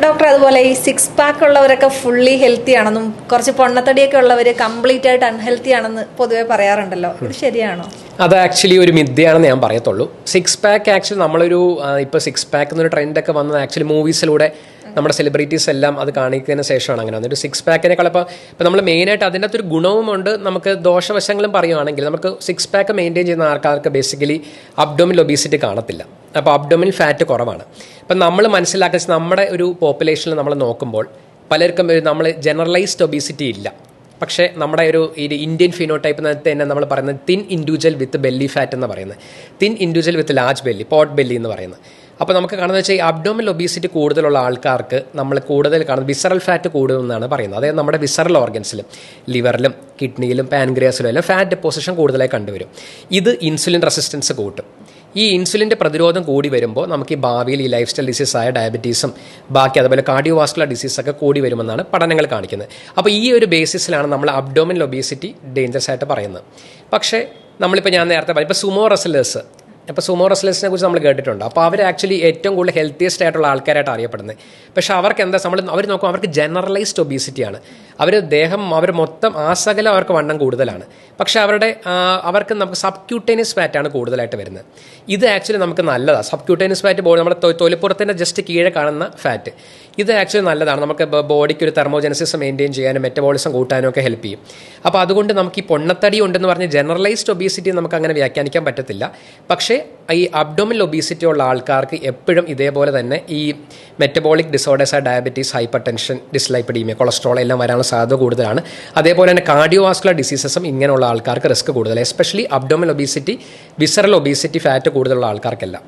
Doctor, അതുപോലെ ഈ 6 pack ഉള്ളവരൊക്കെ ഫുള്ളി ഹെൽത്തി ആണെന്നും കുറച്ച് പൊണ്ണത്തടിയൊക്കെ ഉള്ളവർ കംപ്ലീറ്റ് ആയിട്ട് അൺഹെൽത്തി ആണെന്ന് പൊതുവെ പറയാറുണ്ടല്ലോ, ഇത് ശരിയാണോ? അത് ആക്ച്വലി ഒരു മിഥ്യയാണെന്ന് ഞാൻ പറയത്തുള്ളൂ. 6 പാക്ക് ആക്ച്വലി നമ്മളൊരു ഇപ്പോൾ 6 പാക്ക് എന്നൊരു ട്രെൻഡൊക്കെ വന്നത് ആക്ച്വലി മൂവീസിലൂടെ നമ്മുടെ സെലിബ്രിറ്റീസ് എല്ലാം അത് കാണിക്കുന്നതിന് ശേഷമാണ് അങ്ങനെ വന്നത്. ഒരു 6 പാക്കിനേക്കാൾ ഇപ്പോൾ നമ്മൾ മെയിനായിട്ട് അതിൻ്റെ അകത്തൊരു ഗുണവുമുണ്ട്, നമുക്ക് ദോഷവശങ്ങളും പറയുവാണെങ്കിൽ നമുക്ക് 6 പാക്ക് മെയിൻറ്റെയിൻ ചെയ്യുന്ന ആൾക്കാർക്ക് ബേസിക്കലി അബ്ഡോമിനൽ ഒബീസിറ്റി കാണത്തില്ല. അപ്പോൾ അബ്ഡോമിനൽ ഫാറ്റ് കുറവാണ്. അപ്പം നമ്മൾ മനസ്സിലാക്കുക നമ്മുടെ ഒരു പോപ്പുലേഷനിൽ നമ്മൾ നോക്കുമ്പോൾ പലർക്കും നമ്മൾ ജനറലൈസ്ഡ് ഒബീസിറ്റി ഇല്ല. പക്ഷേ നമ്മുടെ ഒരു ഇന്ത്യൻ ഫിനോടൈപ്പ് തന്നെ നമ്മൾ പറയുന്നത് തിൻ ഇൻഡിവിജ്വൽ വിത്ത് ബെല്ലി ഫാറ്റ് എന്ന് പറയുന്നത്, തിൻ ഇൻഡിവിജ്വൽ വിത്ത് ലാർജ് ബെല്ലി, പോട്ട് ബെല്ലി എന്ന് പറയുന്നത്. അപ്പോൾ നമുക്ക് കാണുന്നത് വെച്ചാൽ ഈ അബ്ഡോമിനൽ ഒബീസിറ്റി കൂടുതലുള്ള ആൾക്കാർക്ക് നമ്മൾ കൂടുതൽ കാണുന്നത് വിസറൽ ഫാറ്റ് കൂടുമെന്നാണ് പറയുന്നത്. അതായത് നമ്മുടെ വിസറൽ ഓർഗൻസിലും ലിവറിലും കിഡ്നിയിലും പാൻക്രിയാസിലും എല്ലാം ഫാറ്റ് ഡെപ്പോസിഷൻ കൂടുതലായി കണ്ടുവരും. ഇത് ഇൻസുലിൻ റെസിസ്റ്റൻസ് കൂട്ടും. ഈ ഇൻസുലിൻ്റെ പ്രതിരോധം കൂടി വരുമ്പോൾ നമുക്ക് ഈ ഭാവിയിൽ ഈ ലൈഫ് സ്റ്റൈൽ ഡിസീസായ ഡയബറ്റീസും ബാക്കി അതുപോലെ കാർഡിയോവാസ്കുലർ ഡിസീസൊക്കെ കൂടി വരുമെന്നാണ് പഠനങ്ങൾ കാണിക്കുന്നത്. അപ്പോൾ ഈ ഒരു ബേസിസിലാണ് നമ്മൾ അബ്ഡോമിനൽ ഒബീസിറ്റി ഡേഞ്ചറസ് ആയിട്ട് പറയുന്നത്. പക്ഷേ നമ്മളിപ്പോൾ ഞാൻ നേരത്തെ പറഞ്ഞു, ഇപ്പോൾ സുമോ റെസ്ലേഴ്സിനെ കുറിച്ച് നമ്മൾ കേട്ടിട്ടുണ്ട്. അപ്പോൾ അവർ ആക്ച്വലി ഏറ്റവും കൂടുതൽ ഹെൽത്തിയസ്റ്റ് ആയിട്ടുള്ള ആൾക്കാരായിട്ട് അറിയപ്പെടുന്നത്. പക്ഷേ അവർക്ക് എന്താ അവർ നോക്കും, അവർക്ക് ജനറലൈസ്ഡ് ഒബീസിറ്റിയാണ്. അവർ മൊത്തം ആസകലം അവർക്ക് വണ്ണം കൂടുതലാണ്. പക്ഷേ അവർക്ക് നമുക്ക് സബ്ക്യൂട്ടേനിയസ് ഫാറ്റാണ് കൂടുതലായിട്ട് വരുന്നത്. ഇത് ആക്ച്വലി നമുക്ക് നല്ലതാണ്. സബ്ക്യൂട്ടേനിയസ് ഫാറ്റ് നമ്മുടെ തൊലിപ്പുറത്തിൻ്റെ ജസ്റ്റ് കീഴെ കാണുന്ന ഫാറ്റ്, ഇത് ആക്ച്വലി നല്ലതാണ്. നമുക്ക് ബോഡിക്ക് ഒരു തെർമോജനസിസ് മെയിൻറ്റെയിൻ ചെയ്യാനും മെറ്റബോളിസം കൂട്ടാനും ഒക്കെ ഹെൽപ്പ് ചെയ്യും. അപ്പോൾ അതുകൊണ്ട് നമുക്ക് ഈ പൊണ്ണത്തടി ഉണ്ടെന്ന് പറഞ്ഞ് ജനറലൈസ്ഡ് ഒബീസിറ്റി നമുക്ക് അങ്ങനെ വ്യാഖ്യാനിക്കാൻ പറ്റത്തില്ല. പക്ഷേ ഈ അബ്ഡോമിനൽ ഒബീസിറ്റി ഉള്ള ആൾക്കാർക്ക് എപ്പോഴും ഇതേപോലെ തന്നെ ഈ മെറ്റബോളിക് ഡിസോർഡേഴ്സായ diabetes, hypertension, dyslipidemia, cholesterol എല്ലാം വരാനുള്ള സാധ്യത കൂടുതലാണ്. അതേപോലെ തന്നെ കാർഡിയോവാസ്കുലർ ഡിസീസസും ഇങ്ങനെയുള്ള ആൾക്കാർക്ക് റിസ്ക് കൂടുതൽ, especially abdominal obesity, visceral obesity, fat കൂടുതലുള്ള ആൾക്കാർക്കെല്ലാം.